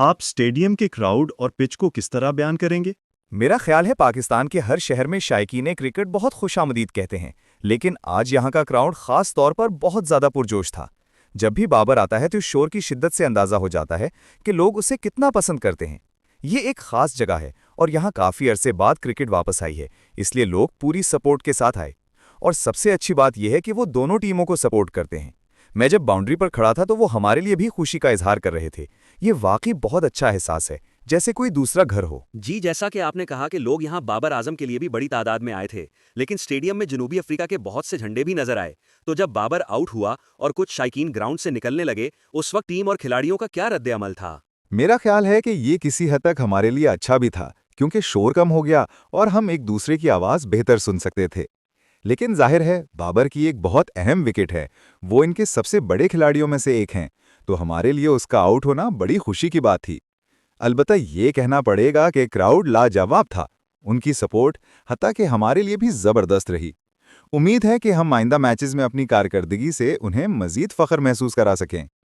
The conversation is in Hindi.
आप स्टेडियम के क्राउड और पिच को किस तरह बयान करेंगे? मेरा ख्याल है पाकिस्तान के हर शहर में शायकीन क्रिकेट बहुत खुशामदीद कहते हैं, लेकिन आज यहाँ का क्राउड खास तौर पर बहुत ज़्यादा पुरजोश था। जब भी बाबर आता है तो शोर की शिद्दत से अंदाज़ा हो जाता है कि लोग उसे कितना पसंद करते हैं। ये एक खास जगह है और यहाँ काफ़ी अरसे बाद क्रिकेट वापस आई है, इसलिए लोग पूरी सपोर्ट के साथ आए। और सबसे अच्छी बात यह है कि वो दोनों टीमों को सपोर्ट करते हैं। मैं जब बाउंड्री पर खड़ा था तो वो हमारे लिए भी खुशी का इजहार कर रहे थे। ये वाकई बहुत अच्छा एहसास है, जैसे कोई दूसरा घर हो। जी, जैसा कि आपने कहा कि लोग यहाँ बाबर आजम के लिए भी बड़ी तादाद में आए थे, लेकिन स्टेडियम में जनूबी अफ्रीका के बहुत से झंडे भी नजर आए। तो जब बाबर आउट हुआ और कुछ शायकीन ग्राउंड से निकलने लगे, उस वक्त टीम और खिलाड़ियों का क्या रद्द-ए-अमल था? मेरा ख्याल है कि ये किसी हद तक हमारे लिए अच्छा भी था, क्योंकि शोर कम हो गया और हम एक दूसरे की आवाज़ बेहतर सुन सकते थे। लेकिन जाहिर है बाबर की एक बहुत अहम विकेट है, वो इनके सबसे बड़े खिलाड़ियों में से एक हैं, तो हमारे लिए उसका आउट होना बड़ी खुशी की बात थी। अलबत्ता ये कहना पड़ेगा कि क्राउड लाजवाब था। उनकी सपोर्ट हत्ता कि हमारे लिए भी ज़बरदस्त रही। उम्मीद है कि हम आइंदा मैचेस में अपनी कारकर्दगी से उन्हें मज़ीद फ़ख्र महसूस करा सकें।